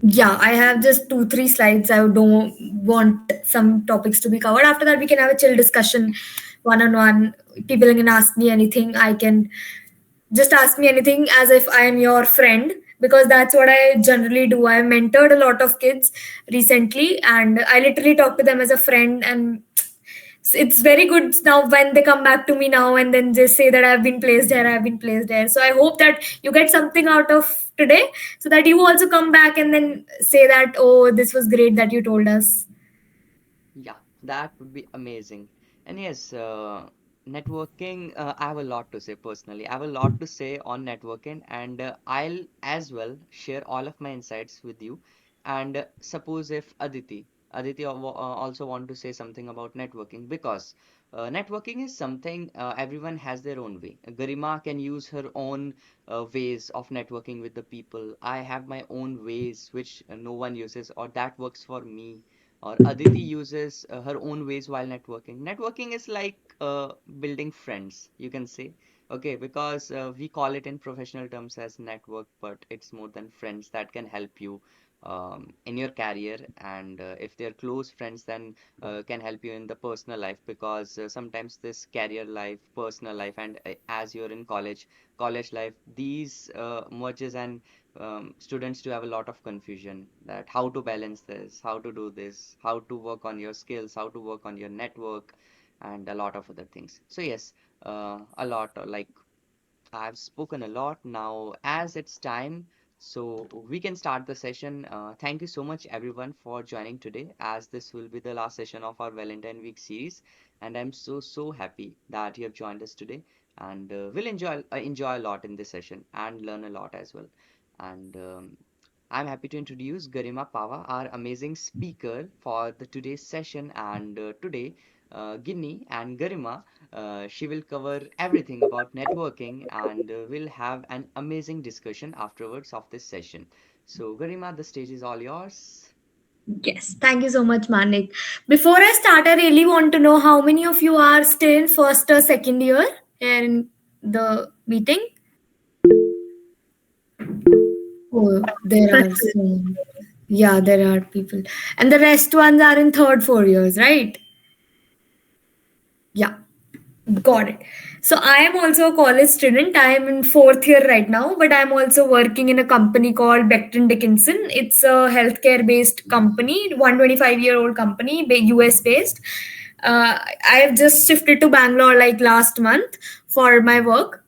Yeah, I have just 2, 3 slides. I don't want some topics to be covered. After that, we can have a chill discussion, one on one. People can ask me anything. I can just ask me anything as if I am your friend, because that's what I generally do. I mentored a lot of kids recently, and I literally talk to them as a friend. And it's very good now when they come back to me now and then just say that I've been placed here, I've been placed there. So I hope that you get something out of today, so that you also come back and then say that, oh, this was great that you told us. Yeah, that would be amazing. And yes, networking, I have a lot to say personally. I have a lot to say on networking, and I'll as well share all of my insights with you. And suppose if also want to say something about networking, because networking is something everyone has their own way. Garima can use her own ways of networking with the people. I have my own ways which no one uses, or that works for me, or Aditi uses her own ways while networking. Networking is like building friends, you can say. Okay, because we call it in professional terms as network, but it's more than friends that can help you in your career. And if they're close friends, then can help you in the personal life, because sometimes this career life, personal life, and as you're in college life, these merges, and students do have a lot of confusion that how to balance this, how to do this, how to work on your skills, how to work on your network, and a lot of other things. So yes, a lot like I've spoken a lot now as it's time. So we can start the session. Thank you so much everyone for joining today, as this will be the last session of our Valentine Week series. And I'm so happy that you have joined us today. And we'll enjoy a lot in this session and learn a lot as well. And I'm happy to introduce Garima Pava, our amazing speaker for the today's session. And today, Ginny and Garima, she will cover everything about networking, and we'll have an amazing discussion afterwards of this session. So, Garima, the stage is all yours. Yes, thank you so much, Manik. Before I start, I really want to know how many of you are still in first or second year in the meeting. Oh, there are so. Yeah, there are people. And the rest ones are in third, 4 years, right? Yeah, got it. So I am also a college student. I am in fourth year right now, but I'm also working in a company called Becton Dickinson. It's a healthcare based company, 125-year-old company, US based. I have just shifted to Bangalore like last month for my work.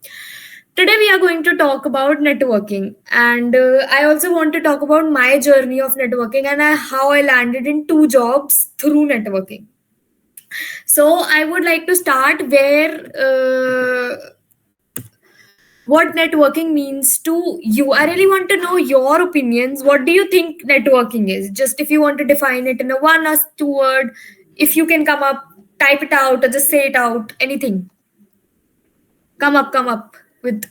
Today we are going to talk about networking, and I also want to talk about my journey of networking and how I landed in 2 jobs through networking. So I would like to start where what networking means to you. I really want to know your opinions. What do you think networking is? Just if you want to define it in a one or 2 word, if you can come up, type it out or just say it out. Anything. Come up with.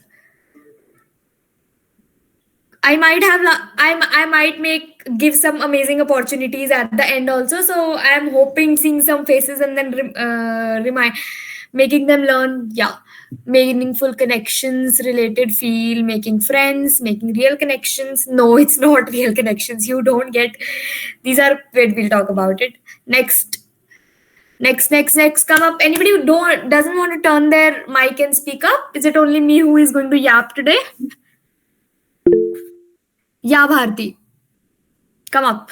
I might make give some amazing opportunities at the end also. So I'm hoping seeing some faces and then remind making them learn. Yeah, meaningful connections, related feel, making friends, making real connections. No, it's not real connections. You don't get. These are wait. We'll talk about it next. Next. Come up. Anybody who don't doesn't want to turn their mic and speak up? Is it only me who is going to yap today? Yeah, Bharti, come up.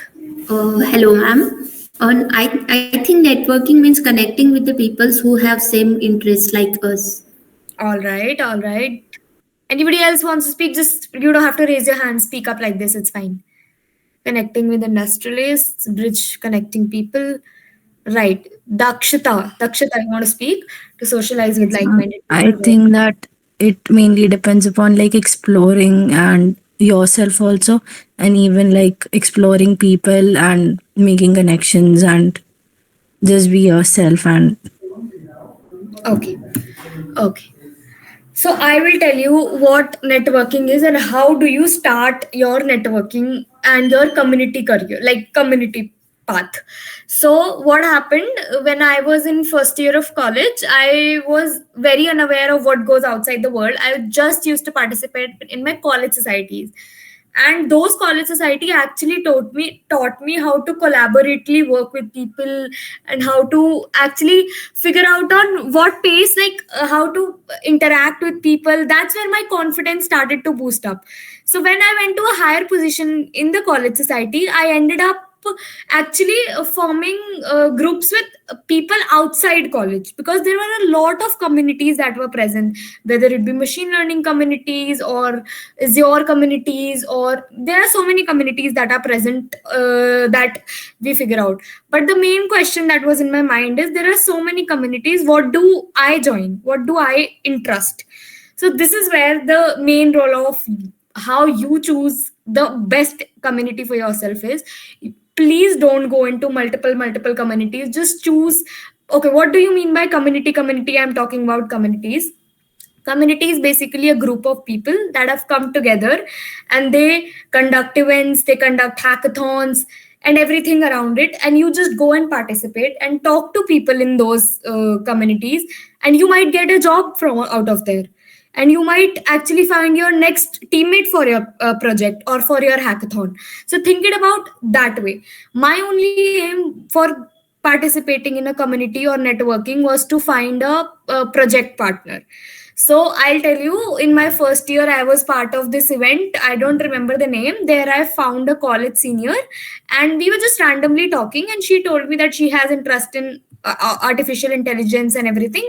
Hello, ma'am. I think networking means connecting with the people who have same interests like us. All right, all right. Anybody else wants to speak? Just you don't have to raise your hand. Speak up like this. It's fine. Connecting with industrialists, bridge connecting people. Right. Dakshita, you want to speak to socialize with Yes, ma'am. like-minded I people? think that it mainly depends upon like exploring and yourself also, and even like exploring people and making connections and just be yourself. And Okay. Okay. So I will tell you what networking is and how do you start your networking and your community career, like community path. So what happened when I was in first year of college, I was very unaware of what goes outside the world. I just used to participate in my college societies. And those college society actually taught me how to collaboratively work with people, and how to actually figure out on what pace, like how to interact with people. That's where my confidence started to boost up. So when I went to a higher position in the college society, I ended up actually forming groups with people outside college, because there were a lot of communities that were present, whether it be machine learning communities or Azure communities, or there are so many communities that are present, that we figure out. But the main question that was in my mind is, there are so many communities, what do I join, what do I interest? So this is where the main role of how you choose the best community for yourself is. Please don't go into multiple communities. Just choose, okay, what do you mean by community? I'm talking about communities. Community is basically a group of people that have come together, and they conduct events, they conduct hackathons and everything around it, and you just go and participate and talk to people in those communities, and you might get a job from out of there, and you might actually find your next teammate for your project or for your hackathon. So think it about that way. My only aim for participating in a community or networking was to find a project partner. So I'll tell you, in my first year, I was part of this event. I don't remember the name. There I found a college senior, and we were just randomly talking, and she told me that she has interest in artificial intelligence and everything.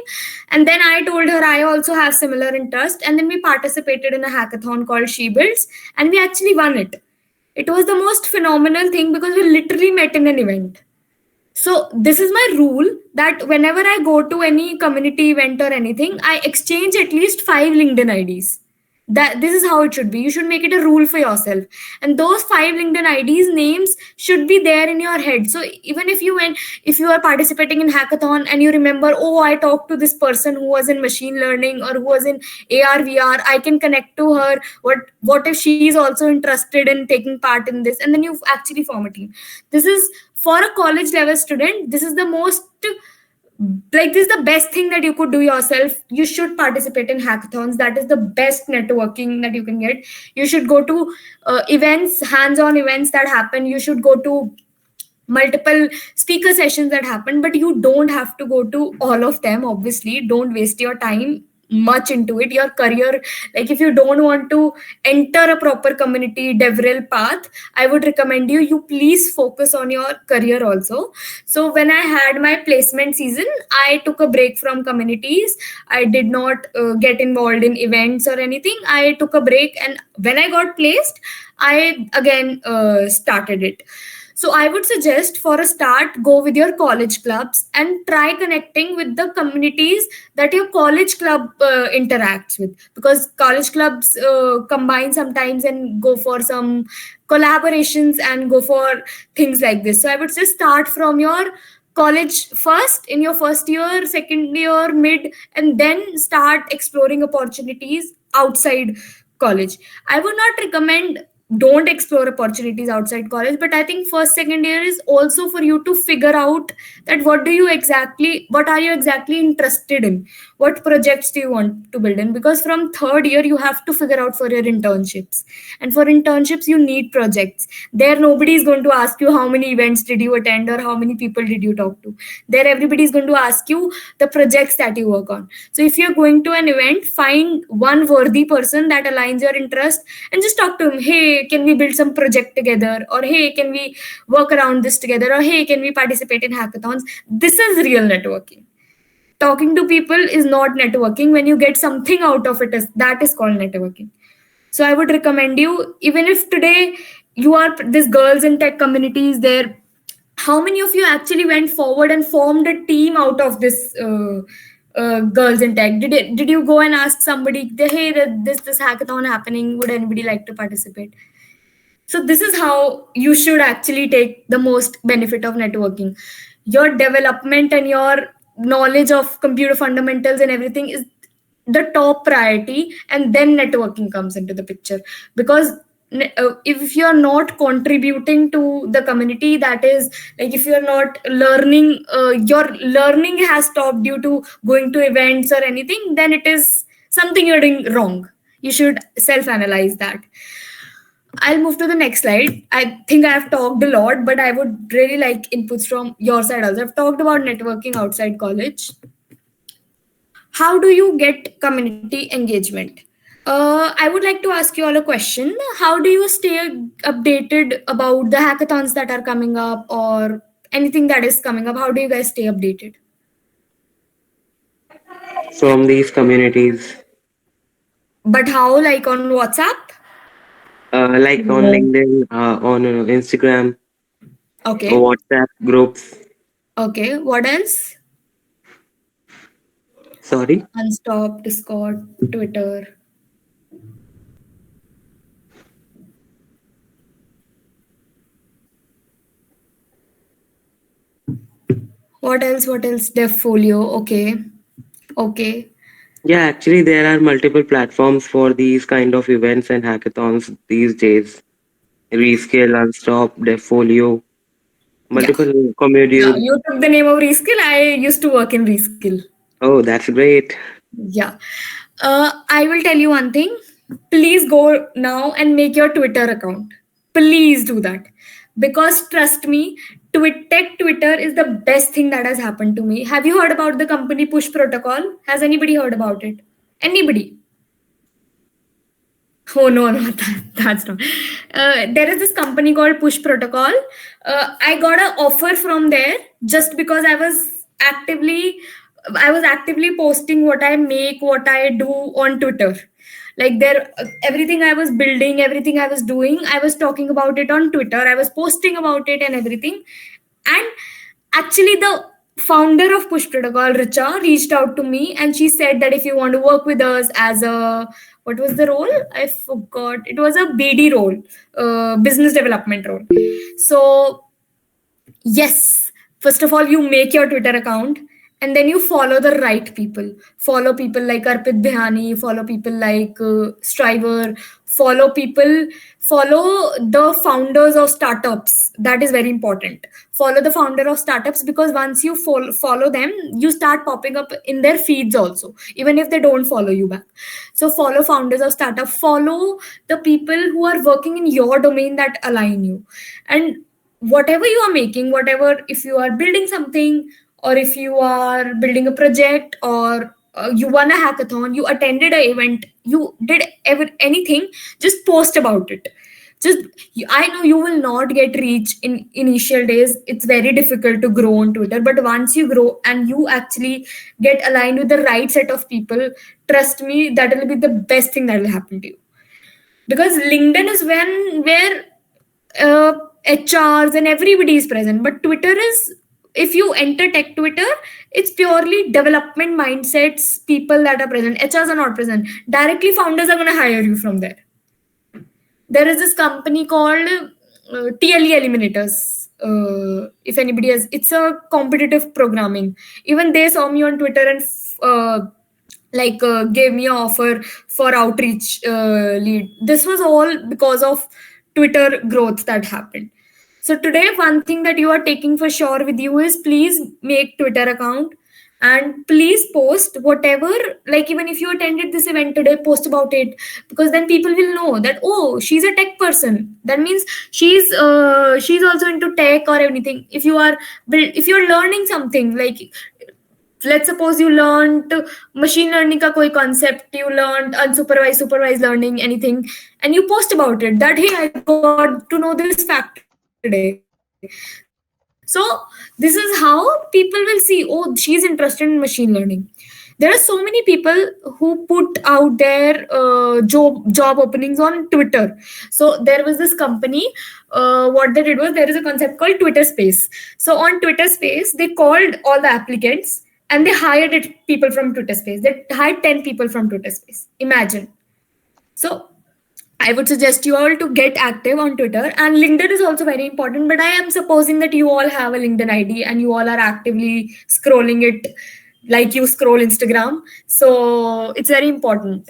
And then I told her I also have similar interest. And then we participated in a hackathon called She Builds, and we actually won it. It was the most phenomenal thing, because we literally met in an event. So this is my rule, that whenever I go to any community event or anything, I exchange at least 5 LinkedIn IDs. That this is how it should be. You should make it a rule for yourself. And those 5 LinkedIn IDs names should be there in your head. So even if you are participating in hackathon and you remember, oh, I talked to this person who was in machine learning or who was in AR VR, I can connect to her. What if she is also interested in taking part in this? And then you actually form a team. This is, for a college level student, this is the most, like, this is the best thing that you could do yourself. You should participate in hackathons. That is the best networking that you can get. You should go to events, hands-on events that happen. You should go to multiple speaker sessions that happen, but you don't have to go to all of them. Obviously, don't waste your time much into it. Your career, like, if you don't want to enter a proper community DevRel path, I would recommend you please focus on your career also. So when I had my placement season, I took a break from communities. I did not get involved in events or anything. I took a break, and when I got placed, I again started it. So I would suggest, for a start, go with your college clubs and try connecting with the communities that your college club interacts with, because college clubs combine sometimes and go for some collaborations and go for things like this. So I would just start from your college first, in your first year, second year, mid, and then start exploring opportunities outside college. I would not recommend don't explore opportunities outside college, but I think first second year is also for you to figure out that what are you exactly interested in, what projects do you want to build in, because from third year you have to figure out for your internships, and for internships you need projects. There nobody is going to ask you how many events did you attend or how many people did you talk to. There everybody is going to ask you the projects that you work on. So if you're going to an event, find one worthy person that aligns your interest and just talk to him. Hey, can we build some project together? Or hey, can we work around this together? Or hey, can we participate in hackathons? This is real networking. Talking to people is not networking. When you get something out of it, that is called networking. So I would recommend you, even if today you are this girls in tech communities there, how many of you actually went forward and formed a team out of this girls in tech? Did you go and ask somebody, hey, this hackathon happening, would anybody like to participate? So this is how you should actually take the most benefit of networking. Your development and your knowledge of computer fundamentals and everything is the top priority, and then networking comes into the picture. Because if you're not contributing to the community, that is, like, if you're not learning, your learning has stopped due to going to events or anything, then it is something you're doing wrong. You should self-analyze that. I'll move to the next slide. I think I have talked a lot, but I would really like inputs from your side also. I've talked about networking outside college. How do you get community engagement? I would like to ask you all a question. How do you stay updated about the hackathons that are coming up or anything that is coming up? How do you guys stay updated? from these communities, But how? Like on WhatsApp? like on LinkedIn, on Instagram, Okay. or WhatsApp groups. Okay. What else? Sorry. Unstop, Discord, Twitter. What else? What else? Devfolio. Okay. Okay. Yeah, actually, there are multiple platforms for these kind of events and hackathons these days. Rescale, Unstop, Devfolio, Yeah. multiple Yeah. community. You took the name of Reskill. I used to work in Reskill. Oh, that's great. Yeah. I will tell you one thing. Please go now and make your Twitter account. Please do that. Because trust me, Tech Twitter is the best thing that has happened to me. Have you heard about the company Push Protocol? Has anybody heard about it? Anybody? Oh no, no, that's not. There is this company called Push Protocol. I got an offer from there just because I was actively posting what I make, what I do on Twitter. Like there, everything I was building, everything I was doing, I was talking about it on Twitter. I was posting about it and everything. And actually, the founder of Push Protocol, Richa, reached out to me and she said that if you want to work with us as a what was the role? I forgot. It was a BD role, business development role. So yes, first of all, you make your Twitter account and then you follow the right people. Follow people like Arpit Bihani, follow people like Striver, follow the founders of startups. That is very important. Follow the founder of startups because once you follow them, you start popping up in their feeds also, even if they don't follow you back. So follow founders of startup, follow the people who are working in your domain that align you. And whatever you are making, whatever, if you are building something or if you are building a project or you won a hackathon, you attended an event, you did anything, just post about it. Just I know you will not get reach in initial days. It's very difficult to grow on Twitter, but once you grow and you actually get aligned with the right set of people, trust me, that will be the best thing that will happen to you. Because LinkedIn is where uh, HRs and everybody is present. But Twitter is, if you enter tech Twitter, it's purely development mindsets, people that are present. HRs are not present. Directly, founders are going to hire you from there. There is this company called TLE Eliminators. If anybody has, it's a competitive programming. Even they saw me on Twitter and gave me an offer for outreach lead. This was all because of Twitter growth that happened. So today, one thing that you are taking for sure with you is please make Twitter account and please post whatever, like even if you attended this event today, post about it, because then people will know that, oh, she's a tech person. That means she's also into tech or anything. If you're learning something, like let's suppose you learned machine learning ka koi concept, you learned unsupervised, supervised learning, anything, and you post about it that, hey, I got to know this fact today. So this is how people will see, oh, she's interested in machine learning. There are so many people who put out their job openings on Twitter. So there was this company, what they did was, there is a concept called Twitter Space. So on Twitter Space, they called all the applicants and they hired people from Twitter Space. They hired 10 people from Twitter Space. Imagine. So I would suggest you all to get active on Twitter, and LinkedIn is also very important. But I am supposing that you all have a LinkedIn ID and you all are actively scrolling it like you scroll Instagram. So it's very important.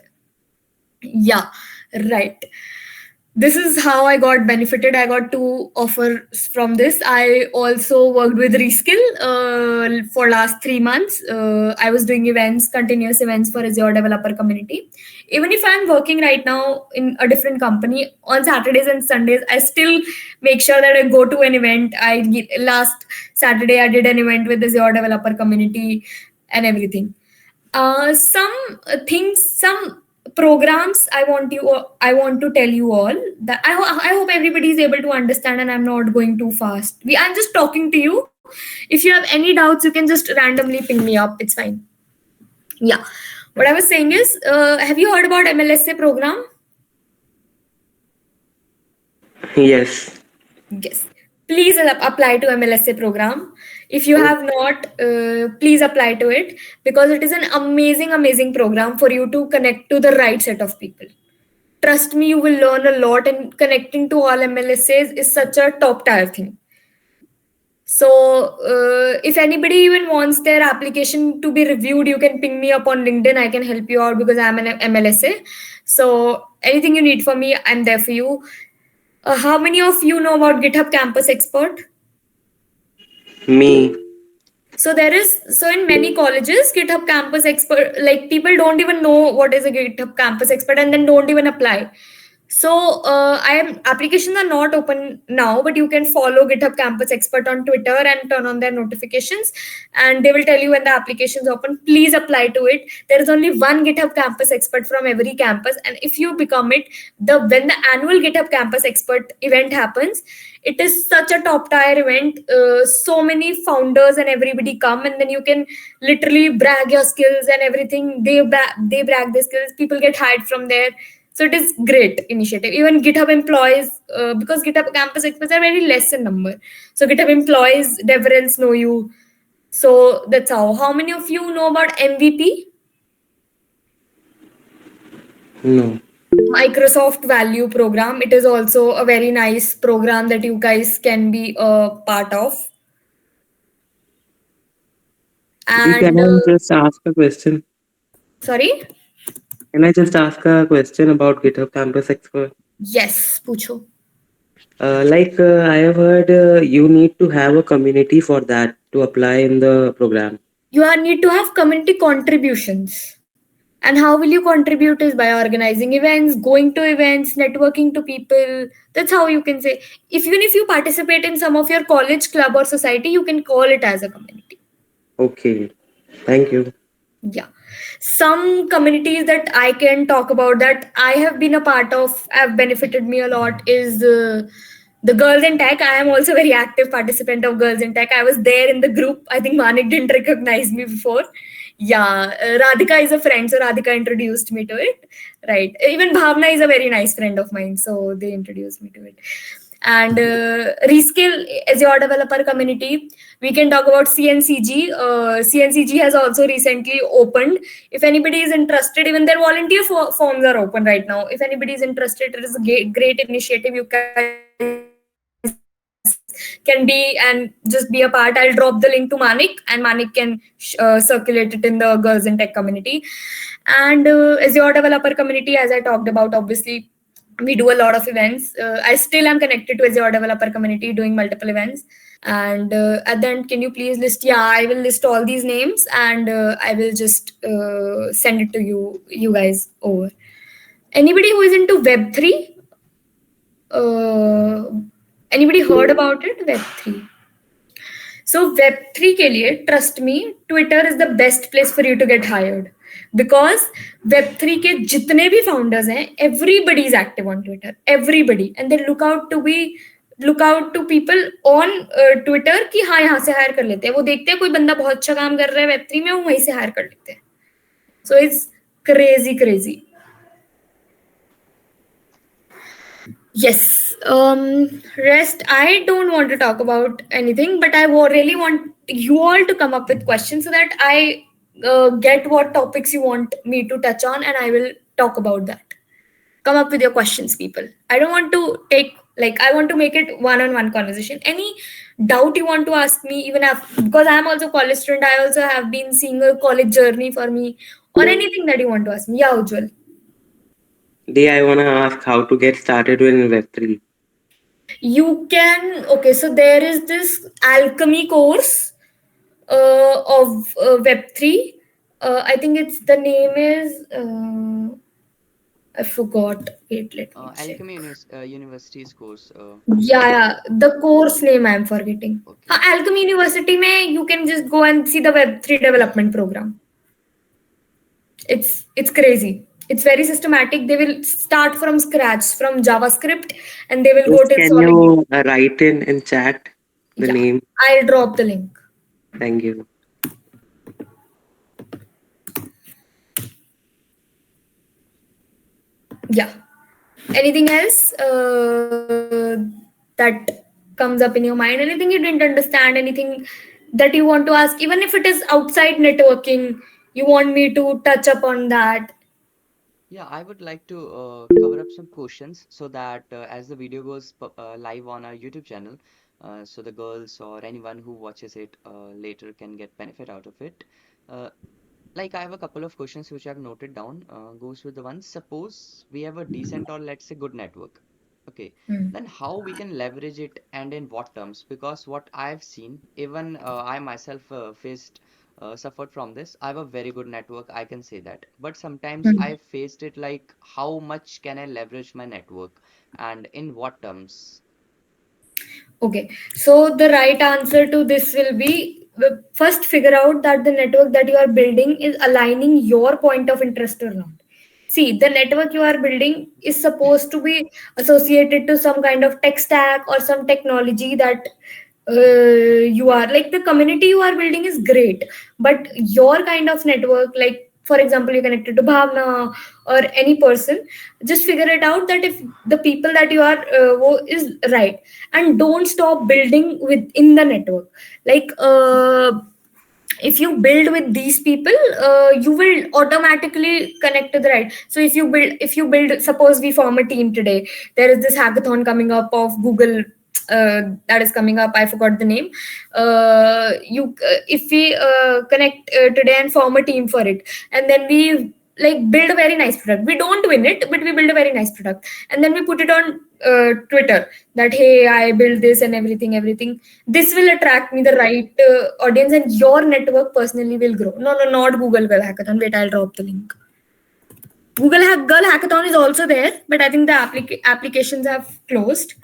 Yeah, right. this is how I got benefited. I got 2 offers from this. I also worked with Reskill for last 3 months. I was doing events, continuous events for Azure developer community. Even if I'm working right now in a different company, on Saturdays and Sundays, I still make sure that I go to an event. Last Saturday I did an event with Azure developer community and everything. Some programs I want to tell you all that I hope everybody is able to understand, and I'm not going too fast. I'm just talking to you. If you have any doubts, you can just randomly ping me up. It's fine. Yeah. What I was saying is, have you heard about MLSA program? Yes. Yes. Please apply to MLSA program. If you have not, please apply to it, because it is an amazing program for you to connect to the right set of people. Trust me, you will learn a lot, and connecting to all MLSAs is such a top tier thing. So if anybody even wants their application to be reviewed, you can ping me up on LinkedIn. I can help you out because I'm an MLSA. So anything you need from me, I'm there for you. How many of you know about GitHub Campus Expert? Me. So in many colleges, GitHub Campus Expert, like people don't even know what is a GitHub Campus Expert and then don't even apply. So applications are not open now, but you can follow GitHub Campus Expert on Twitter and turn on their notifications, and they will tell you when the application is open. Please apply to it. There is only one GitHub Campus Expert from every campus, and if you become it, when the annual GitHub Campus Expert event happens, it is such a top tier event. So many founders and everybody come, and then you can literally brag your skills and everything. They brag their skills. People get hired from there. So it is great initiative. Even GitHub employees, because GitHub Campus Experts are very less in number. So GitHub employees, DevRels know you. So that's how. How many of you know about MVP? No. Microsoft Value Program. It is also a very nice program that you guys can be a part of. And Can I just ask a question? sorry? Can I just ask a question about GitHub Campus Expert? Yes, pucho. I have heard you need to have a community for that to apply in the program. You need to have community contributions. And how will you contribute is by organizing events, going to events, networking to people. That's how you can say. Even if you participate in some of your college club or society, you can call it as a community. Okay. Thank you. Yeah. Some communities that I can talk about that I have been a part of, have benefited me a lot, is the Girls in Tech. I am also a very active participant of Girls in Tech. I was there in the group. I think Manik didn't recognize me before. Yeah, Radhika is a friend, so Radhika introduced me to it. Right. Even Bhavna is a very nice friend of mine, so they introduced me to it. And Reskill as your developer community, we can talk about CNCG. CNCG has also recently opened. If anybody is interested, even their volunteer forms are open right now. If anybody is interested, it is a great initiative. You can be and just be a part. I'll drop the link to Manik, and Manik can circulate it in the Girls in Tech community. And as your developer community, as I talked about, obviously we do a lot of events. I still am connected to Azure developer community, doing multiple events. And at the end, can you please list? Yeah, I will list all these names, and I will just send it to you guys over. Anybody who is into Web3? Anybody heard about it? Web3. So Web3 के लिए, trust me, Twitter is the best place for you to get hired. Because Web3 के जितने भी founders हैं, everybody is active on Twitter. Everybody. And they look out to people on Twitter कि हाँ यहाँ से hire कर लेते हैं. वो देखते हैं कोई बंदा बहुत अच्छा काम कर रहा है Web3 में, वो वहीं से hire कर लेते हैं. So it's crazy. Yes. Rest, I don't want to talk about anything, but I really want you all to come up with questions so that I get what topics you want me to touch on, and I will talk about that. Come up with your questions, people. I don't want to I want to make it one-on-one conversation. Any doubt you want to ask me, because I'm also a college student, I also have been seeing a college journey for me, or anything that you want to ask me. Yeah, Ujjwal. Dee, I wanna ask how to get started in Web3. You can, okay, so there is this alchemy course of Web3. I think it's the name is, I forgot. Wait, let me check. Alchemy University's course. Yeah, the course name I'm forgetting. Okay. Alchemy University mein you can just go and see the Web3 development program. It's crazy. It's very systematic. They will start from scratch from JavaScript and they will Yes, go till can solving. you write in chat the Yeah, name? I'll drop the link. Thank you. Yeah. Anything else that comes up in your mind? Anything you didn't understand? Anything that you want to ask? Even if it is outside networking, you want me to touch upon that? Yeah, I would like to cover up some questions so that as the video goes live on our YouTube channel, so the girls or anyone who watches it later can get benefit out of it. Uh, like I have a couple of questions which I've noted down. Goes with the one. Suppose we have a decent or let's say good network. Okay, Hmm. then how we can leverage it and in what terms? Because what I've seen, even I myself faced suffered from this. I have a very good network, I can say that. But sometimes Hmm. I faced it like how much can I leverage my network and in what terms? Okay, so the right answer to this will be first figure out that the network that you are building is aligning your point of interest or not. See, the network you are building is supposed to be associated to some kind of tech stack or some technology that you are like the community you are building is great, but your kind of network, like for example, you're connected to Bhavna or any person, just figure it out that if the people that you are is right, and don't stop building within the network. Like if you build with these people, you will automatically connect to the right. So if you build, suppose we form a team today, there is this hackathon coming up of Google, that is coming up, I forgot the name. You If we connect today and form a team for it, and then we like build a very nice product, we don't win it but we build a very nice product, and then we put it on Twitter that hey, I built this and everything, this will attract me the right audience, and your network personally will grow. No, no, not Google Girl Hackathon. Wait, I'll drop the link. Girl Hackathon is also there, but I think the applications have closed.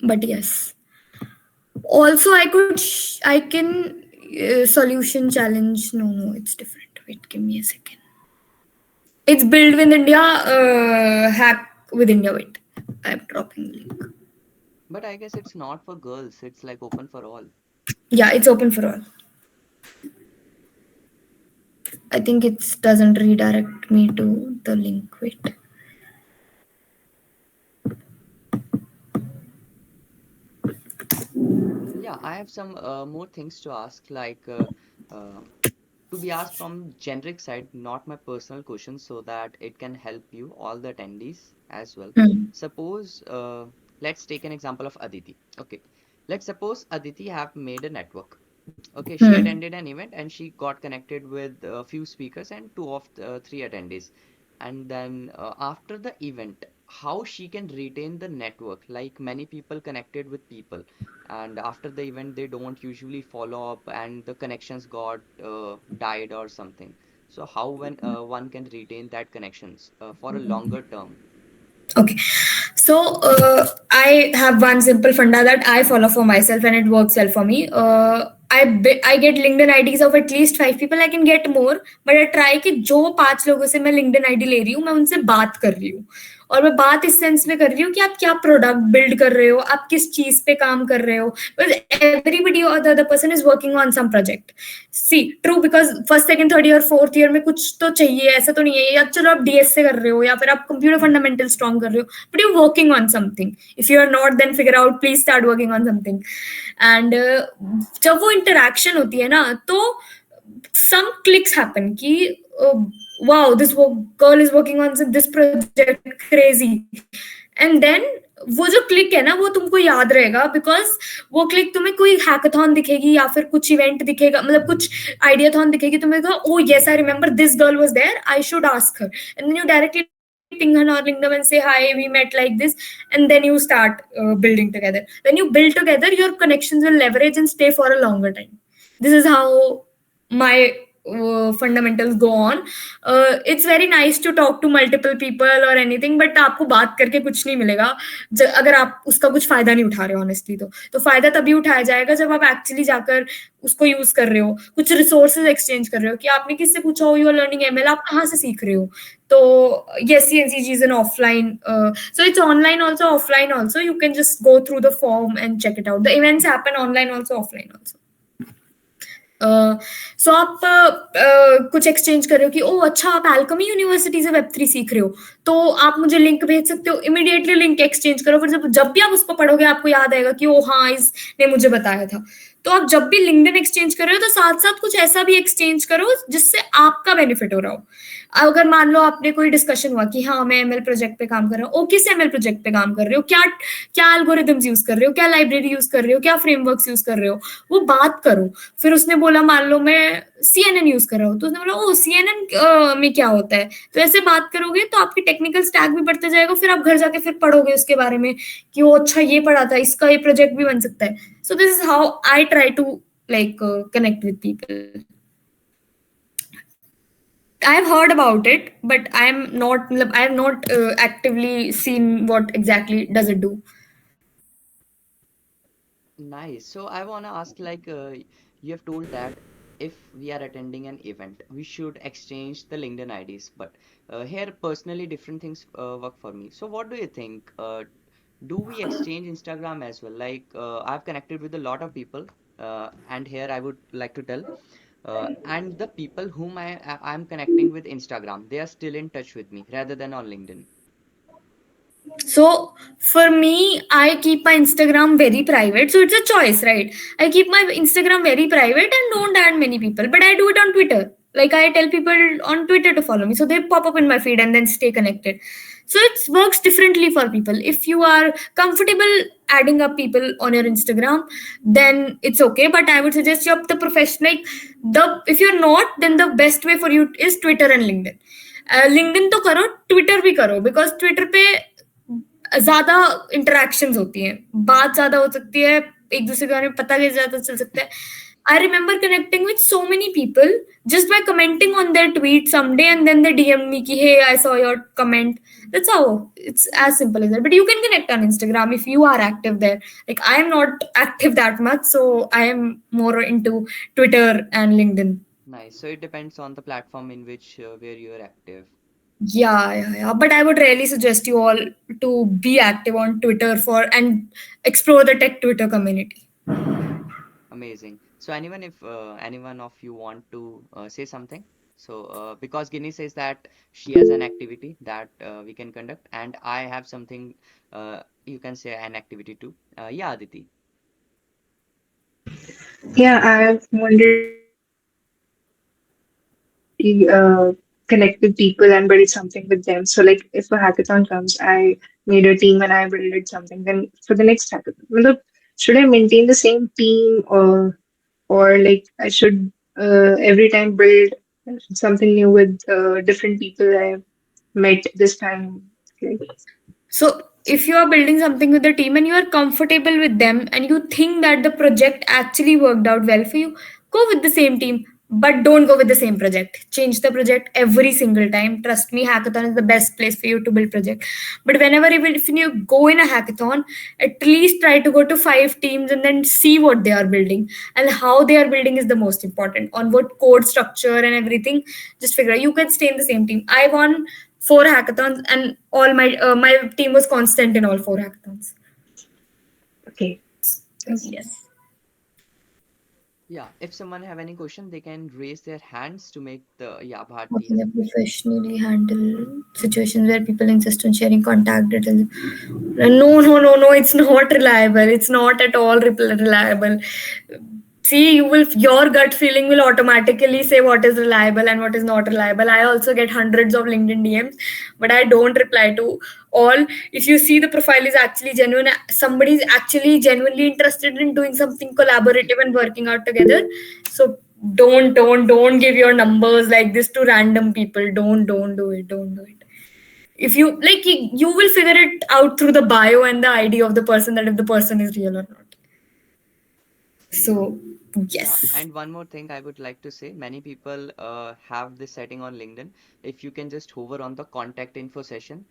But yes, also I can solution challenge. No, no, it's different. Wait, give me a second. It's build with India, hack with India. Wait, I'm dropping the link. But I guess it's not for girls, it's like open for all. Yeah, it's open for all. I think it doesn't redirect me to the link. Wait. Yeah, I have some more things to ask, like uh, to be asked from generic side, not my personal questions, so that it can help you, all the attendees as well. Hmm. Suppose, let's take an example of Aditi. Okay, let's suppose Aditi have made a network. Okay, she Hmm. attended an event and she got connected with a few speakers and two of the three attendees. And then after the event, how she can retain the network? Like many people connected with people, and after the event, they don't usually follow up, and the connections got died or something. So how when one can retain that connections for a longer term? Okay. So I have one simple funda that I follow for myself and it works well for me. I get LinkedIn IDs of at least 5 people. I can get more, but I try कि जो 5 लोगों से मैं LinkedIn ID ले रही हूँ मैं उनसे बात कर रही हूँ. और मैं बात इस सेंस में कर रही हूँ कि आप क्या प्रोडक्ट बिल्ड कर रहे हो, आप किस चीज पे काम कर रहे हो. Everybody or the other person is working on some project. See, true, because first second third year fourth year में कुछ तो चाहिए, ऐसा तो नहीं है या चलो आप डीएस से कर रहे हो या फिर आप कंप्यूटर फंडामेंटल स्ट्रॉन्ग कर रहे हो, but you working on something. If you are not, then figure out, please start working on something. And जब वो इंटरेक्शन होती है ना, तो some clicks happen कि wow, this girl is working on this project, crazy. And then वो जो click है ना वो तुमको याद रहेगा, बिकॉज वो क्लिक तुम्हें कोई हैकाथॉन दिखेगी या फिर कुछ इवेंट दिखेगा, मतलब कुछ आइडियाथॉन दिखेगी, तुम्हें oh yes I remember this girl was there, I should ask her, and then you directly ping her on LinkedIn and say hi, we met like this, and then you start building together. When you build together, your connections will leverage and stay for a longer time. This is how my fundamentals go on. It's very nice to talk to multiple people or anything, but आपको बात करके कुछ नहीं मिलेगा अगर आप उसका कुछ फायदा नहीं उठा रहे हो ऑनेस्टली। तो फायदा तभी उठाया जाएगा जब आप एक्चुअली जाकर उसको यूज कर रहे हो, कुछ रिसोर्सेज एक्सचेंज कर रहे हो कि आपने किससे पूछा हो, यू आर लर्निंग एमएल, आप कहाँ से सीख रहे हो। तो yes, CNCG is an offline, so it's online also, offline also. You can just go through the form and check it out. The events happen online also, offline also. सो आप कुछ exchange कर रहे हो कि ओ अच्छा आप एल्केमी यूनिवर्सिटी से Web3 सीख रहे हो, तो आप मुझे लिंक भेज सकते हो, इमीडिएटली लिंक एक्सचेंज करो, फिर जब भी आप उसको पढ़ोगे आपको याद आएगा कि ओ हाँ इसने मुझे बताया था। तो आप जब भी लिंक्डइन एक्सचेंज कर रहे हो तो साथ साथ कुछ ऐसा भी एक्सचेंज करो जिससे आपका बेनिफिट हो रहा हो। अगर मान लो आपने कोई डिस्कशन हुआ कि हाँ मैं एमएल प्रोजेक्ट पे काम कर रहा हूँ, ओ किस एमएल प्रोजेक्ट पे काम कर रहे हो, क्या क्या एल्गोरिथम्स यूज कर रहे हो, क्या लाइब्रेरी यूज कर रहे हो, क्या फ्रेमवर्क्स यूज कर रहे हो, वो बात करो। फिर उसने बोला मान लो मैं CNN यूज कर रहा हूँ, तो उसने बोला ओ CNN में क्या होता है, तो ऐसे बात करोगे तो आपकी टेक्निकल स्टैक भी बढ़ते जाएगा। फिर आप घर जाके फिर पढ़ोगे उसके बारे में कि वो अच्छा ये पढ़ा था, इसका ये प्रोजेक्ट भी बन सकता है। So this is how I try to like connect with people. I have heard about it, but I have not actively seen what exactly does it do. Nice. So I want to ask, like, you have told that if we are attending an event, we should exchange the LinkedIn IDs. But here, personally, different things work for me. So what do you think? Do we exchange Instagram as well? Like, I've connected with a lot of people, and here I would like to tell, and the people whom I'm connecting with Instagram, they are still in touch with me rather than on LinkedIn. So for me, I keep my Instagram very private. So it's a choice, right? I keep my Instagram very private and don't add many people, but I do it on Twitter. Like I tell people on Twitter to follow me, so they pop up in my feed and then stay connected. So it works differently for people. If you are comfortable adding up people on your Instagram, then it's okay. But I would suggest you up the professional. If you're not, then the best way for you is Twitter and LinkedIn. LinkedIn तो करो, Twitter भी करो, because Twitter पे ज्यादा interactions होती हैं, बात ज्यादा हो सकती है, एक दूसरे के बारे में पता भी ज्यादा चल सकता है। I remember connecting with so many people just by commenting on their tweet someday, and then they DM me ki, hey, I saw your comment. That's how it's as simple as that. But you can connect on Instagram if you are active there. Like I am not active that much, so I am more into Twitter and LinkedIn. Nice. So it depends on the platform in which where you are active. Yeah. But I would really suggest you all to be active on Twitter and explore the tech Twitter community. Amazing. So anyone of you want to say something? So because Guinea says that she has an activity that we can conduct, and I have something you can say an activity too. Yeah, Aditi. Yeah, I've wanted connect with people and build something with them. So, like, if a hackathon comes, I made a team and I built something. Then for the next hackathon, should I maintain the same team or like I should every time build something new with different people I've met this time? Like, So if you are building something with the team and you are comfortable with them and you think that the project actually worked out well for you, go with the same team, but don't go with the same project. Change the project every single time. Trust me, hackathon is the best place for you to build project. But if you go in a hackathon, at least try to go to 5 teams and then see what they are building, and how they are building is the most important. On what code structure and everything, just figure out. You can stay in the same team. I won 4 hackathons, and all my team was constant in all 4 hackathons. okay. Yes. Yeah, if someone have any question, they can raise their hands to make the How Bharti. can I professionally handle situations where people insist on sharing contact details? No, it's not reliable. It's not at all reliable. see, your gut feeling will automatically say what is reliable and what is not reliable. I also get hundreds of LinkedIn DMs, but I don't reply to all. If you see the profile is actually genuine, somebody is actually genuinely interested in doing something collaborative and working out together. So don't give your numbers like this to random people. Don't do it. Don't do it. If you like, you will figure it out through the bio and the ID of the person, that if the person is real or not. So Yeah, yes. and one more thing I would like to say, many people have this setting on LinkedIn. If you can just hover on the contact info session,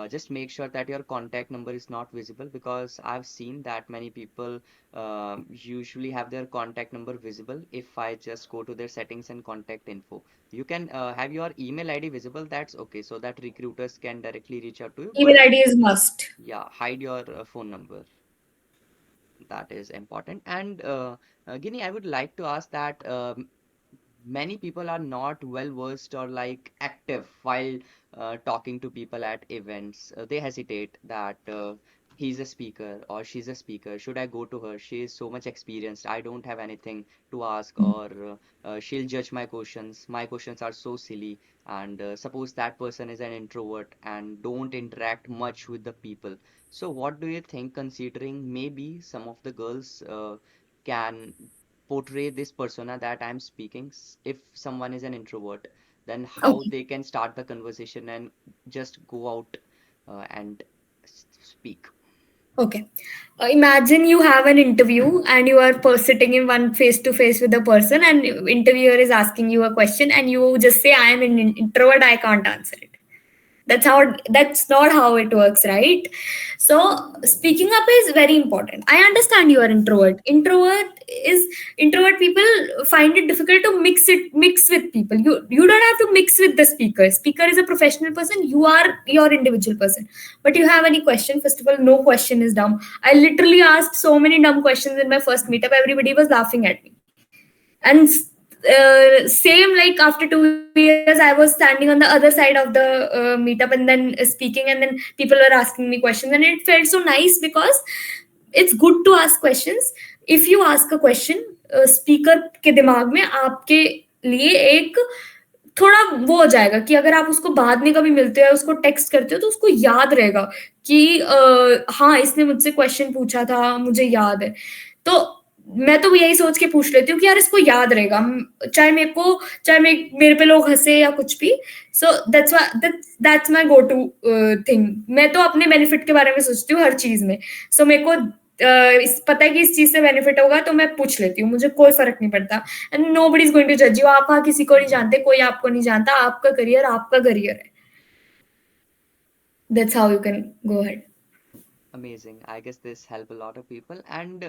just make sure that your contact number is not visible, because I've seen that many people usually have their contact number visible. If I just go to their settings and contact info, you can have your email ID visible. That's okay, so that recruiters can directly reach out to you. Email But ID is must. yeah, hide your phone number. That is important. And Guinea, I would like to ask that many people are not well versed or like active while talking to people at events. They hesitate that he's a speaker or she's a speaker. Should I go to her? She is so much experienced. I don't have anything to ask, or she'll judge my questions. My questions are so silly. And suppose that person is an introvert and don't interact much with the people. So what do you think, considering maybe some of the girls can portray this persona that I'm speaking, if someone is an introvert, then how Okay. they can start the conversation and just go out and speak. Okay. Imagine you have an interview and you are sitting in one face to face with a person, and interviewer is asking you a question, and you just say, I am an introvert, I can't answer it. That's not how it works, right? So speaking up is very important. I understand you are introvert people find it difficult to mix with people. You don't have to mix with the speaker is a professional person, you are your individual person. But you have any question? First of all, no question is dumb. I literally asked so many dumb questions in my first meetup, everybody was laughing at me. And same, like after 2 years I was standing on the other side of the meetup and then speaking, and then people were asking me questions, and it felt so nice because it's good to ask questions. If you ask a question, speaker के दिमाग में आपके लिए एक थोड़ा वो हो जाएगा कि अगर आप उसको बाद में कभी मिलते हो, उसको टेक्स्ट करते हो, तो उसको याद रहेगा कि हाँ, इसने मुझसे क्वेश्चन पूछा था, मुझे याद है। तो मैं तो यही सोच के पूछ लेती हूँ कि यार इसको याद रहेगा, चाहे मेरे पे लोग हंसे या कुछ भी। So that's my go to thing. मैं तो अपने बेनिफिट के बारे में सोचती हूँ हर चीज में। सो मेरे को पता है कि इस चीज से बेनिफिट होगा, तो मैं पूछ लेती हूँ, मुझे कोई फर्क नहीं पड़ता। And nobody is going to जज यू। आप वहां किसी को नहीं जानते, कोई आपको नहीं जानता, आपका करियर है। That's how you can go ahead. Amazing. I guess this help a lot of people. And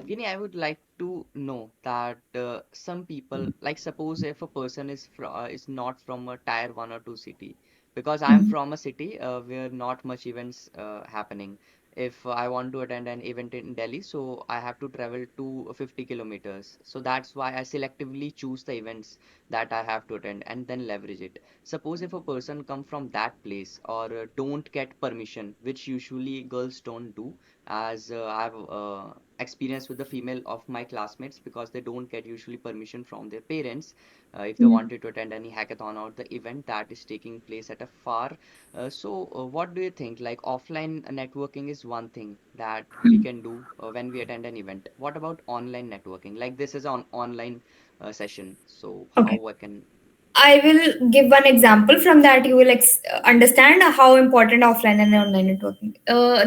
Guinea, I would like to know that some people, like suppose if a person is not from a tier one or two city, because I'm from a city where not much events happening. If I want to attend an event in Delhi, so I have to travel to 50 kilometers. So that's why I selectively choose the events that I have to attend and then leverage it. Suppose if a person come from that place or don't get permission, which usually girls don't do, as I've experienced with the female of my classmates, because they don't get usually permission from their parents if they wanted to attend any hackathon or the event that is taking place at a far. What do you think? Like offline networking is one thing that we can do when we attend an event. What about online networking? Like this is an online session, so Okay. how I can. I will give one example. From that, you will understand how important offline and online networking.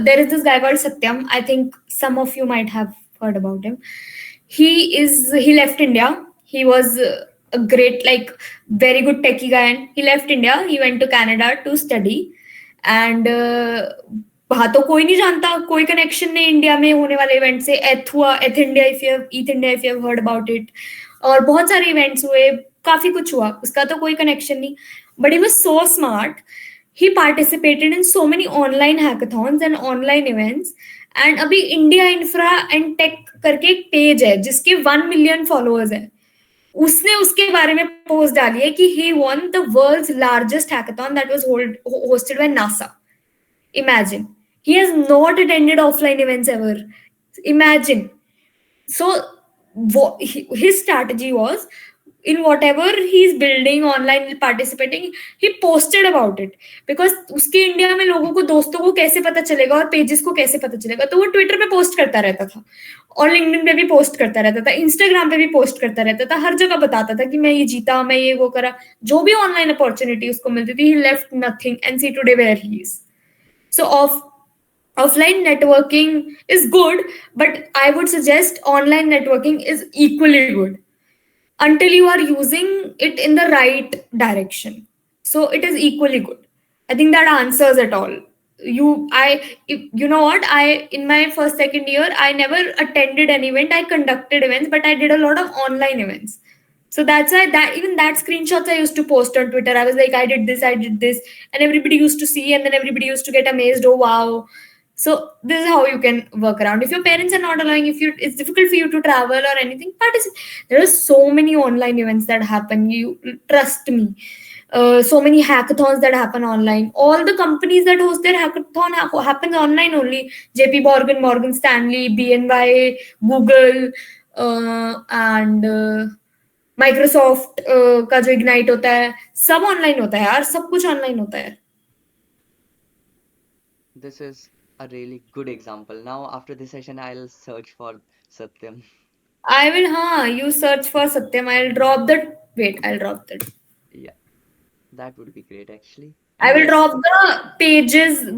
There is this guy called Satyam. I think some of you might have heard about him. He left India. He was a great, like, very good techie guy, and he left India. He went to Canada to study, and वहां तो कोई नहीं जानता, कोई connection नहीं India में होने वाले इवेंट से। एथ India if you heard about it, और बहुत सारे इवेंट्स हुए, काफी कुछ हुआ, उसका तो कोई कनेक्शन नहीं। But he was so smart, he participated in so many online hackathons and online events. And अभी इंडिया इंफ्रा एंड टेक करके एक पेज है जिसके 1 मिलियन फॉलोअर्स है। उसने उसके बारे में पोस्ट डाली है कि he won the world's largest hackathon that was hosted by NASA. Imagine. He has not attended offline events ever. Imagine. So his strategy was, in whatever he's building online, participating, he posted about it. Because उसके India में लोगों को, दोस्तों को कैसे पता चलेगा और पेजेस को कैसे पता चलेगा, तो वो ट्विटर पे पोस्ट करता रहता था, और लिंक्डइन पे भी पोस्ट करता रहता था, इंस्टाग्राम पे भी पोस्ट करता रहता था, हर जगह बताता था कि मैं ये जीता, मैं ये वो करा, जो भी ऑनलाइन अपॉर्चुनिटी उसको मिलती थी, he left nothing and see today where he is. So offline networking is good, but I would suggest online networking is equally good until you are using it in the right direction. So it is equally good. I think that answers it all. You know what, I in my first second year I never attended an event. I conducted events, but I did a lot of online events. So that's why that even that screenshots I used to post on Twitter. I was like, I did this, and everybody used to see, and then everybody used to get amazed. Oh wow! So this is how you can work around. If your parents are not allowing, if it's difficult for you to travel or anything, participate. There are so many online events that happen. You trust me. So many hackathons that happen online. All the companies that host their hackathon happens online only. JP Morgan, Morgan Stanley, BNY, Google, and Microsoft का जो ignite होता है, सब online होता है यार, सब कुछ ऑनलाइन होता है. This is a really good example. Now, after this session, I'll search for Satyam. I will, you search for Satyam. I'll drop that. Yeah, that would be great actually. I And will yes, drop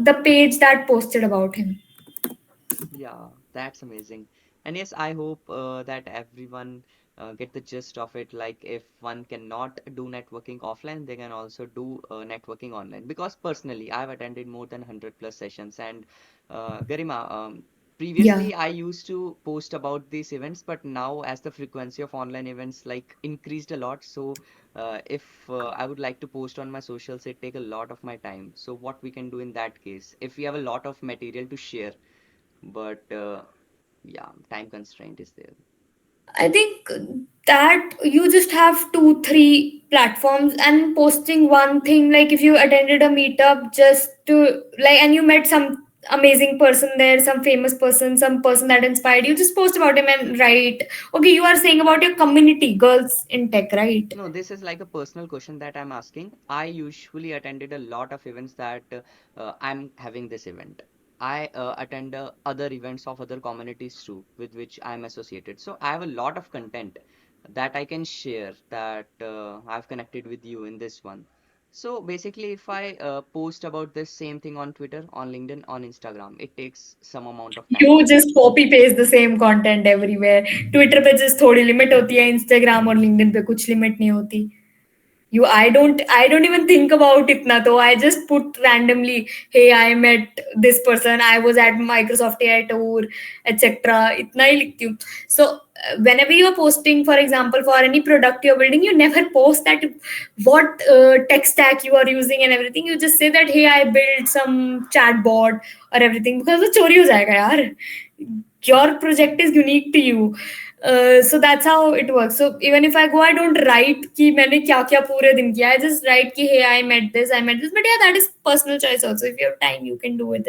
the page that posted about him. yeah, that's amazing. And yes, I hope that everyone get the gist of it. Like, if one cannot do networking offline, they can also do networking online. Because personally, I've attended more than 100 plus sessions. And Garima, previously I used to post about these events, but now as the frequency of online events like increased a lot, so if I would like to post on my socials, it take a lot of my time. So what we can do in that case, if we have a lot of material to share, but yeah, time constraint is there. I think that you just have 2-3 platforms and posting one thing. Like if you attended a meetup, just to like, and you met some amazing person there, some famous person, some person that inspired you, just post about him and write. Okay, you are saying about your community, girls in tech, right? No, this is like a personal question that I'm asking. I usually attended a lot of events that I'm having this event. I attend other events of other communities too, with which I'm associated. So I have a lot of content that I can share, that I've connected with you in this one. So basically, if I post about this same thing on Twitter, on LinkedIn, on Instagram, it takes some amount of time. You just copy paste the same content everywhere. Twitter पे just थोड़ी limit होती है, Instagram और LinkedIn पे कुछ limit नहीं होती. I don't even think about itna though. I just put randomly, hey, I met this person, I was at Microsoft AI tour, etc. Itna hi likhti hu. So whenever you are posting, for example, for any product you're building, you never post that what tech stack you are using and everything. You just say that, hey, I built some chatbot or everything, because वो चोरी हो जाएगा यार. Your project is unique to you. So that's how it works. So even if I go, I don't write कि मैंने क्या क्या पूरे दिन किया. I just write कि hey, I met this. But yeah, that is personal choice also. If you have time, you can do it.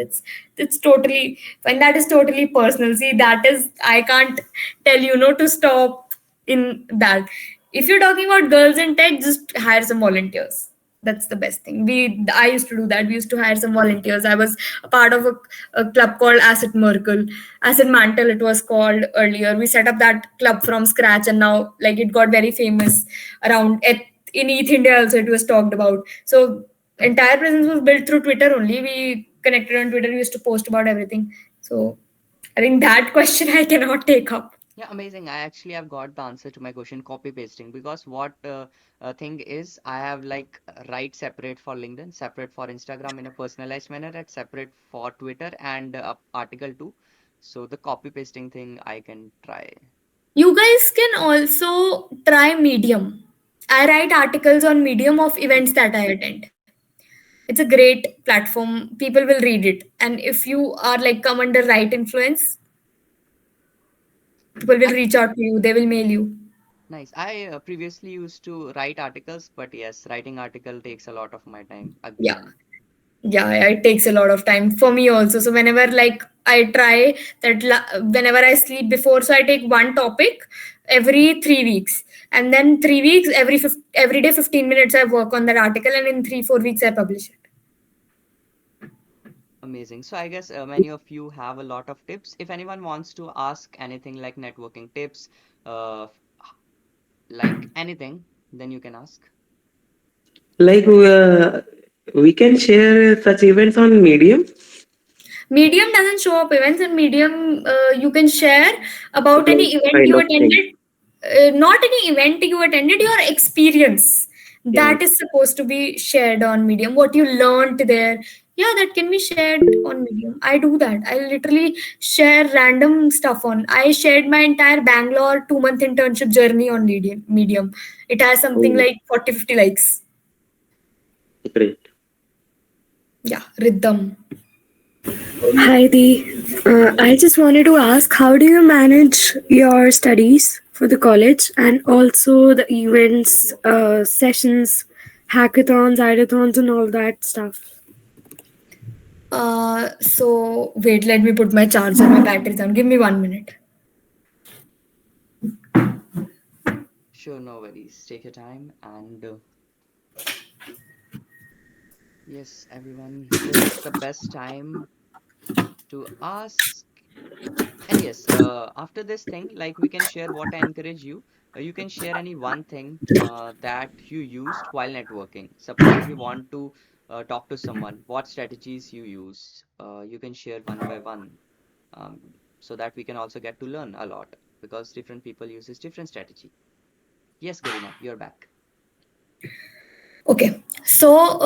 It's totally fine. That is totally personal. See, that is, I can't tell you no to stop in that. If you're talking about girls in tech, just hire some volunteers. That's the best thing. I used to do that. We used to hire some volunteers. I was a part of a club called Asset Mantle, it was called earlier. We set up that club from scratch, and now like it got very famous around in ETH India also. It was talked about. So entire presence was built through Twitter only. We connected on Twitter. We used to post about everything. So I think that question I cannot take up. Yeah, amazing. I actually have got the answer to my question, copy pasting, because what thing is, I have like write separate for LinkedIn, separate for Instagram in a personalized manner, and separate for Twitter and article too. So the copy pasting thing I can try. You guys can also try Medium. I write articles on Medium of events that I attend. It's a great platform. People will read it. And if you are like come under right influence, people will reach out to you. They will mail you. Nice. I previously used to write articles, but yes, writing article takes a lot of my time Yeah. again. Yeah, it takes a lot of time for me also. So whenever like I try that whenever I sleep before, so I take one topic every 3 weeks, and then 3 weeks every day 15 minutes I work on that article, and in 3-4 weeks I publish it. Amazing. So I guess many of you have a lot of tips. If anyone wants to ask anything like networking tips, like anything, then you can ask. Like we can share such events on Medium. Medium doesn't show up events, and Medium you can share about Those any event kind you of things. attended, not any event you attended, your experience. Yeah. That is supposed to be shared on Medium. What you learned there, yeah, that can be shared on Medium. I do that. I literally share random stuff on. I shared my entire Bangalore 2 month internship journey on Medium. It has something Oh, like 40-50 likes. great. Yeah, rhythm. Hi, Dee. I just wanted to ask, how do you manage your studies for the college and also the events, sessions, hackathons, ideathons, and all that stuff? So wait, let me put my charger. My battery's on. Give me 1 minute. Sure, no worries. Take your time. And yes, everyone, this is the best time to ask. And yes, after this thing, like we can share what I encourage you. You can share any one thing that you used while networking. Suppose if you want to talk to someone, what strategies you use. You can share one by one, um, so that we can also get to learn a lot because different people uses different strategy. Yes, Garima, you're back. Okay. So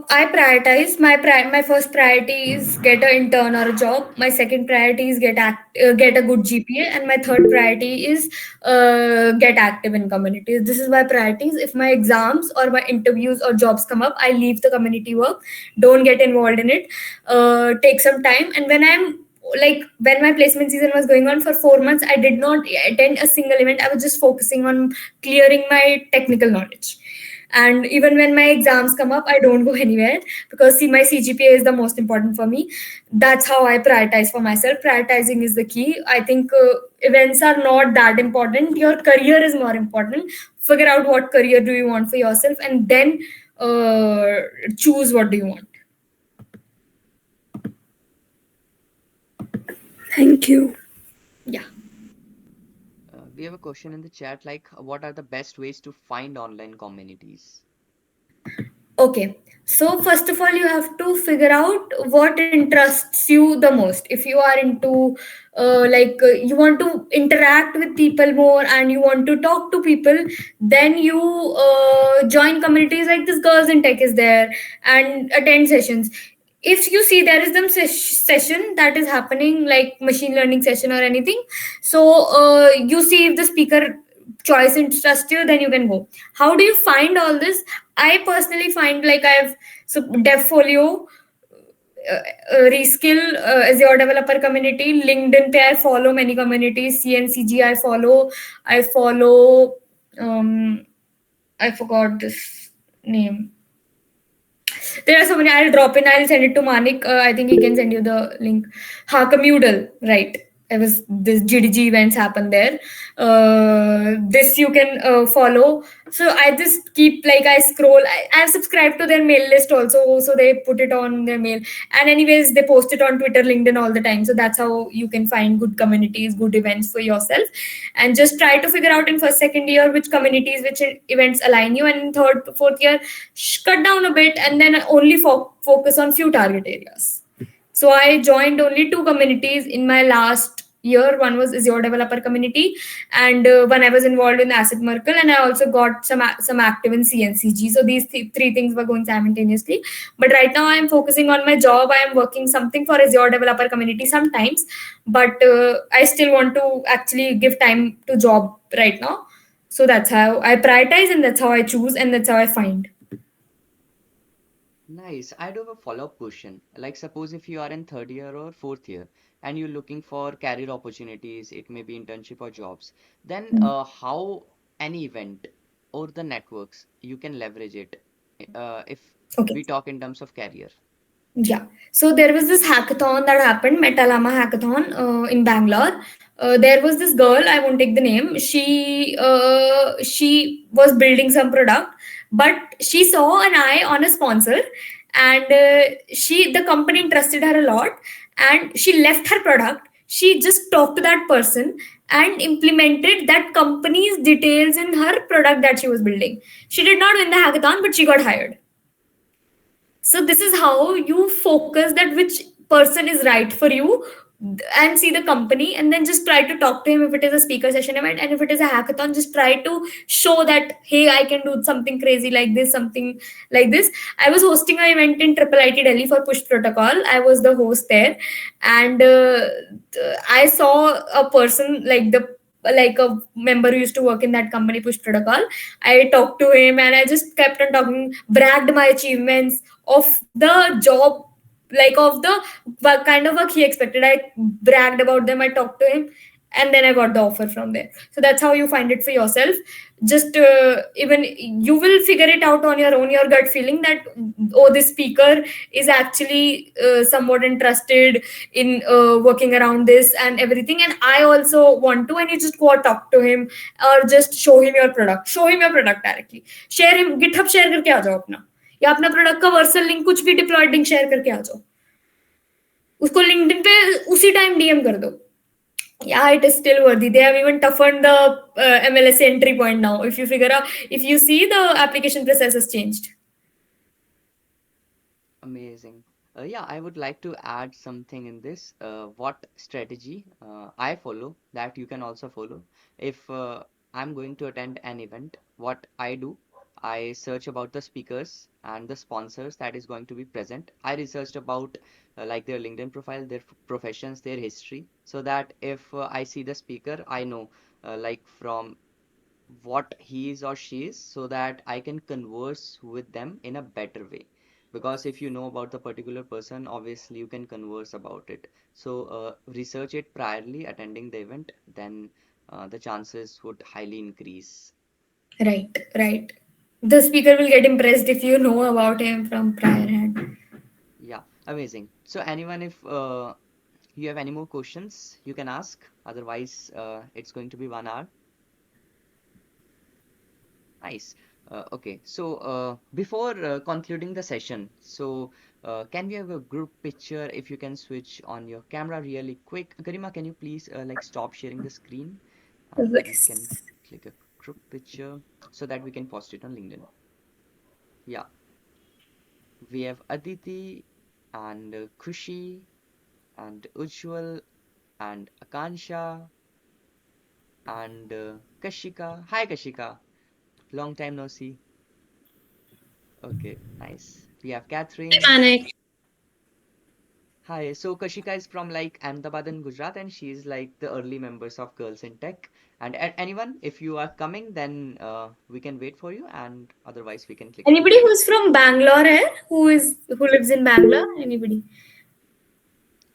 I prioritize my first priority is get an intern or a job. My second priority is get a good GPA, and my third priority is get active in communities. This is my priorities. If my exams or my interviews or jobs come up, I leave the community work. Don't get involved in it. Take some time, and when my placement season was going on for 4 months, I did not attend a single event. I was just focusing on clearing my technical knowledge. And even when my exams come up, I don't go anywhere because see, my CGPA is the most important for me. That's how I prioritize for myself. Prioritizing is the key. I think events are not that important. Your career is more important. Figure out what career do you want for yourself, and then choose what do you want. Thank you. Yeah. We have a question in the chat like, what are the best ways to find online communities? Okay. So first of all, you have to figure out what interests you the most. If you are into you want to interact with people more and you want to talk to people, then you join communities like this Girls in Tech is there and attend sessions. If you see there is some session that is happening like machine learning session or anything, so you see if the speaker choice interests you, then you can go. How do you find all this? I personally find like I've so Devfolio, Reskill, Azure Developer Community, LinkedIn pe I follow many communities, CNCG I follow I forgot this name. There are so many. I'll send it to Manik. I think he can send you the link. Communal, right? It was this GDG events happen there. This you can follow. So I just keep like I scroll. I've subscribed to their mail list also, so they put it on their mail. And anyways, they post it on Twitter, LinkedIn all the time. So that's how you can find good communities, good events for yourself, and just try to figure out in first, second year which communities, which events align you, and in third, fourth year, cut down a bit and then only focus on few target areas. So I joined only two communities in my last year. One was Azure Developer Community, and when I was involved in Asset Merkle, and I also got some active in CNCG. So these three things were going simultaneously. But right now I am focusing on my job. I am working something for Azure Developer Community sometimes, but I still want to actually give time to job right now. So that's how I prioritize, and that's how I choose, and that's how I find. Nice. I do have a follow-up question. Like, suppose if you are in third year or fourth year and you're looking for career opportunities, it may be internship or jobs, then how any event or the networks you can leverage it if Okay. we talk in terms of career. Yeah. So there was this hackathon that happened, Metalama hackathon in Bangalore. There was this girl, I won't take the name. She was building some product, but she saw an eye on a sponsor, and the company interested her a lot, and she left her product. She just talked to that person and implemented that company's details in her product that she was building. She did not win the hackathon, but she got hired. So this is how you focus that which person is right for you, and see the company, and then just try to talk to him if it is a speaker session event, and if it is a hackathon, just try to show that, hey, I can do something crazy like this, something like this. I was hosting an event in Triple IT Delhi for Push Protocol. I was the host there, and I saw a person like a member who used to work in that company, Push Protocol. I talked to him and I just kept on talking, bragged my achievements of the job, like of the kind of work he expected. I bragged about them, I talked to him, and then I got the offer from there. So that's how you find it for yourself. Just even you will figure it out on your own, your gut feeling that, oh, this speaker is actually somewhat interested in working around this and everything, and I also want to. And you just go talk to him, or just show him your product, directly. Share him, GitHub share करके आ जाओ अपना, या अपना product का Vercel link कुछ भी diploid link share करके आ जाओ, उसको लिंक्डइन पे उसी टाइम डीएम कर दो. Yeah, it is still worthy. They have even toughened the MLS entry point now. If you see, the application process has changed. Amazing. Yeah, I would like to add something in this. What strategy I follow that you can also follow. If I'm going to attend an event, what I do, I search about the speakers and the sponsors that is going to be present. I researched about like their LinkedIn profile, their professions, their history, so that if I see the speaker, I know like from what he is or she is, so that I can converse with them in a better way. Because if you know about the particular person, obviously you can converse about it. So research it priorly attending the event, then the chances would highly increase. Right. The speaker will get impressed if you know about him from prior hand. Yeah, amazing. So anyone, if you have any more questions, you can ask. Otherwise, it's going to be 1 hour. Nice. Okay, so before concluding the session, so can we have a group picture if you can switch on your camera really quick? Garima, can you please like stop sharing the screen and we can Yes. click a group picture so that we can post it on LinkedIn. Yeah, we have Aditi and Khushi and Ujjwal and Akansha and Kashika. Hi, Kashika. Long time no see. Okay, nice. We have Catherine. Manik. Hi, so Kashika is from like Ahmedabad in Gujarat, and she is like the early members of Girls in Tech. And anyone, if you are coming, then we can wait for you, and otherwise we can click a Anybody picture. who's from Bangalore, who lives in Bangalore? Anybody?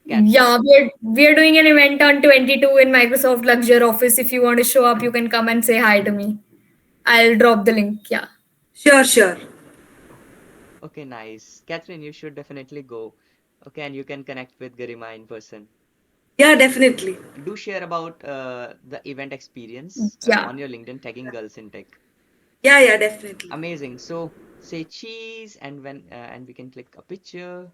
Catherine. Yeah, we are doing an event on 22 in Microsoft Luxure Office. If you want to show up, you can come and say hi to me. I'll drop the link. Yeah. Sure. Okay, nice. Catherine, you should definitely go. Okay, and you can connect with Garima in person. Yeah, definitely. Do share about the event experience Yeah. on your LinkedIn tagging Girls in Tech. Yeah, definitely. Amazing. So say cheese, and and we can click a picture.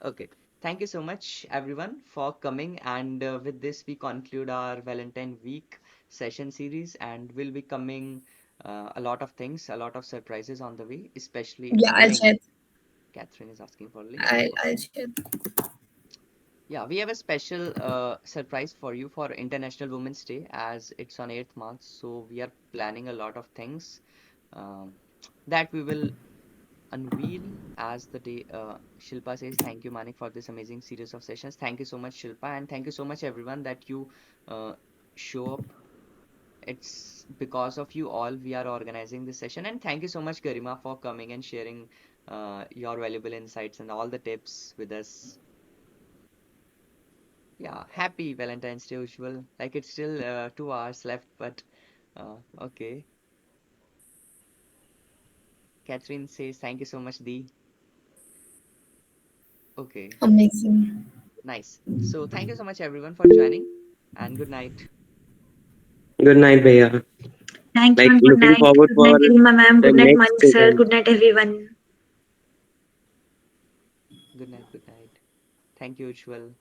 Okay. Thank you so much, everyone, for coming. And with this, we conclude our Valentine week session series, and we'll be coming a lot of things, a lot of surprises on the way, especially Yeah, the I'll link. share. Catherine is asking for a link. I'll Okay. share. Yeah, we have a special surprise for you for International Women's Day as it's on 8th March. So we are planning a lot of things um, that we will unveil as the day. Shilpa says, thank you, Manik, for this amazing series of sessions. Thank you so much, Shilpa, and thank you so much, everyone, that you uh, show up. It's because of you all we are organizing this session. And thank you so much, Garima, for coming and sharing your valuable insights and all the tips with us. Yeah, happy Valentine's Day, usual. Like it's still 2 hours left, but okay. Catherine says thank you so much, Dee. Okay, Amazing. nice. So thank you so much everyone for joining, and good night. Good night, Bhaiya. Thank you Like and good looking night. forward Good for night, Nilima ma'am. the Good night, next Malik sir. event. Good night, everyone. Good night. Good night. Thank you, Ujjwal.